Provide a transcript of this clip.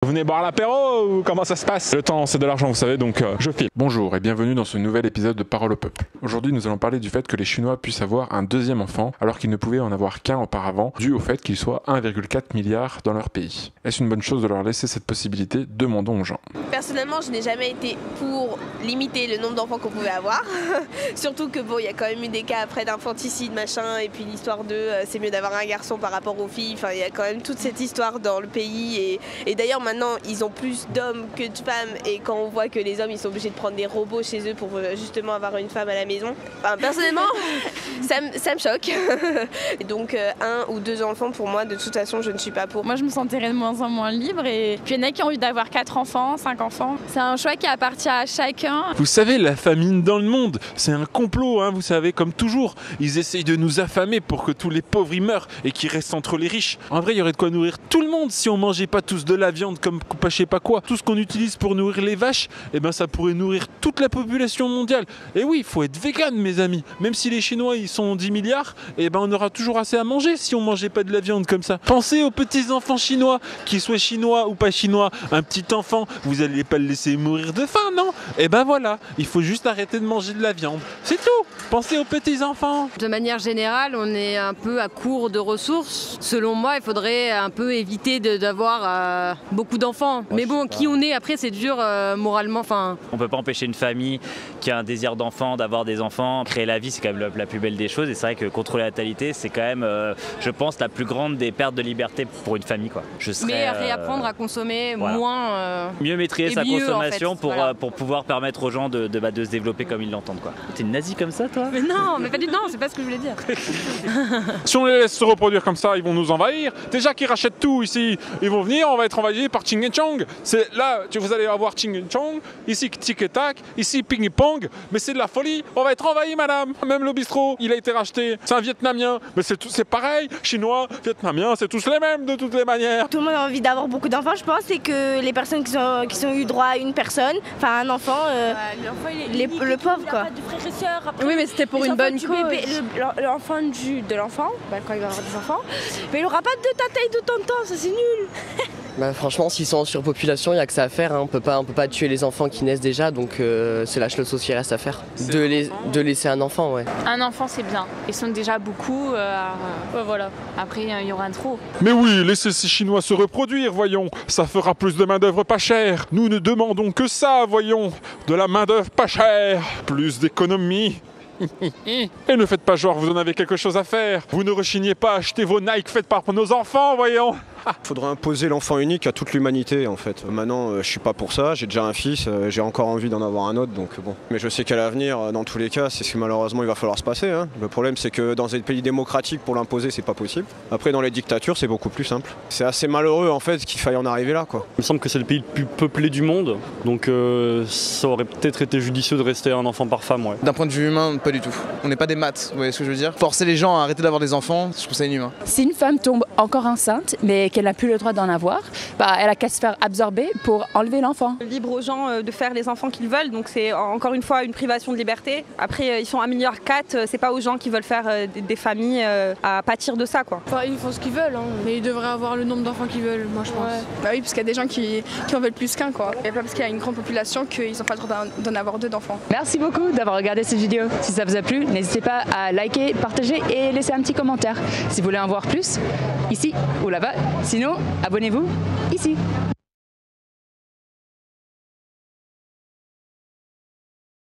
Vous venez boire l'apéro ou comment ça se passe? Le temps c'est de l'argent vous savez donc je file. Bonjour et bienvenue dans ce nouvel épisode de Parole au Peuple. Aujourd'hui nous allons parler du fait que les Chinois puissent avoir un deuxième enfant alors qu'ils ne pouvaient en avoir qu'un auparavant dû au fait qu'ils soient 1,4 milliard dans leur pays. Est-ce une bonne chose de leur laisser cette possibilité? Demandons aux gens. Personnellement je n'ai jamais été pour limiter le nombre d'enfants qu'on pouvait avoir. Surtout que bon il y a quand même eu des cas après d'infanticide machin et puis l'histoire de c'est mieux d'avoir un garçon par rapport aux filles. Enfin il y a quand même toute cette histoire dans le pays et d'ailleurs maintenant ils ont plus d'hommes que de femmes et quand on voit que les hommes ils sont obligés de prendre des robots chez eux pour justement avoir une femme à la maison, enfin, personnellement ça me choque. Et donc un ou deux enfants pour moi de toute façon je ne suis pas pour. Moi je me sentirais de moins en moins libre et puis il y en a qui ont envie d'avoir 4 enfants, 5 enfants. C'est un choix qui appartient à chacun. Vous savez la famine dans le monde c'est un complot hein, vous savez comme toujours. Ils essayent de nous affamer pour que tous les pauvres y meurent et qu'ils restent entre les riches. En vrai il y aurait de quoi nourrir tout le monde si on mangeait pas tous de la viande comme pas je sais pas quoi. Tout ce qu'on utilise pour nourrir les vaches, eh ben ça pourrait nourrir toute la population mondiale. Et oui, il faut être vegan mes amis. Même si les Chinois ils sont 10 milliards, eh ben on aura toujours assez à manger si on mangeait pas de la viande comme ça. Pensez aux petits enfants chinois, qu'ils soient chinois ou pas chinois. Un petit enfant, vous allez pas le laisser mourir de faim, non? Eh ben voilà, il faut juste arrêter de manger de la viande. C'est tout. Pensez aux petits enfants. De manière générale, on est un peu à court de ressources. Selon moi, il faudrait un peu éviter d'avoir beaucoup d'enfants. Mais bon, qui on est après, c'est dur moralement. On peut pas empêcher une famille qui a un désir d'enfant d'avoir des enfants. Créer la vie, c'est quand même la plus belle des choses. Et c'est vrai que contrôler la natalité, c'est quand même, je pense, la plus grande des pertes de liberté pour une famille, quoi. Mais réapprendre à consommer voilà. moins. Mieux maîtriser sa consommation en fait, pour pouvoir permettre aux gens de se développer comme ils l'entendent, quoi. T'es une nazie comme ça, toi? Mais non, mais pas du tout. Non, c'est pas ce que je voulais dire. Si on les laisse se reproduire comme ça, ils vont nous envahir. Déjà qu'ils rachètent tout ici, ils vont venir, on va être envahis par Ching et Chong. C'est là, vous allez avoir Ching et Chong, ici Tic et Tac, ici Ping et Pong, mais c'est de la folie. On va être envahis, madame. Même le bistrot, il a été racheté. C'est un Vietnamien, mais c'est pareil. Chinois, Vietnamiens, c'est tous les mêmes de toutes les manières. Tout le monde a envie d'avoir beaucoup d'enfants, je pense, et que les personnes qui ont eu droit à une personne, enfin un enfant, le pauvre quoi. Du frère et sœur, après, oui, mais c'était pour une bonne cause. L'enfant de l'enfant, quand il va avoir des enfants, mais il aura pas de tata et de tonton, ça c'est nul. Franchement, s'ils sont en surpopulation, il n'y a que ça à faire. Hein. On peut pas tuer les enfants qui naissent déjà, donc c'est la chose qui reste à faire. De laisser un enfant, ouais. Un enfant c'est bien, ils sont déjà beaucoup, voilà. Après il y aura un trop. Mais oui, laissez ces Chinois se reproduire, voyons. Ça fera plus de main-d'œuvre pas chère. Nous ne demandons que ça, voyons. De la main-d'œuvre pas chère. Plus d'économie. Et ne faites pas genre vous en avez quelque chose à faire. Vous ne rechignez pas à acheter vos Nike faites par nos enfants, voyons. Faudrait imposer l'enfant unique à toute l'humanité en fait. Maintenant je suis pas pour ça, j'ai déjà un fils, j'ai encore envie d'en avoir un autre donc bon. Mais je sais qu'à l'avenir, dans tous les cas, c'est ce que malheureusement il va falloir se passer. Hein. Le problème c'est que dans un pays démocratique pour l'imposer c'est pas possible. Après dans les dictatures c'est beaucoup plus simple. C'est assez malheureux en fait qu'il faille en arriver là quoi. Il me semble que c'est le pays le plus peuplé du monde, donc ça aurait peut-être été judicieux de rester un enfant par femme, ouais. D'un point de vue humain, pas du tout. On n'est pas des maths, vous voyez ce que je veux dire? Forcer les gens à arrêter d'avoir des enfants, je trouve ça inhumain. Si une femme tombe encore enceinte, mais qu'elle n'a plus le droit d'en avoir, elle a qu'à se faire absorber pour enlever l'enfant. Libre aux gens de faire les enfants qu'ils veulent, donc c'est encore une fois une privation de liberté. Après ils sont 1,4 milliard, c'est pas aux gens qui veulent faire des familles à pâtir de ça quoi. Enfin, ils font ce qu'ils veulent, hein. Mais ils devraient avoir le nombre d'enfants qu'ils veulent, moi je pense. Ouais. Bah oui, parce qu'il y a des gens qui en veulent plus qu'un quoi. Et pas parce qu'il y a une grande population qu'ils n'ont pas le droit d'en avoir 2 d'enfants. Merci beaucoup d'avoir regardé cette vidéo. Si ça vous a plu, n'hésitez pas à liker, partager et laisser un petit commentaire. Si vous voulez en voir plus, ici ou là-bas. Sinon, abonnez-vous ici.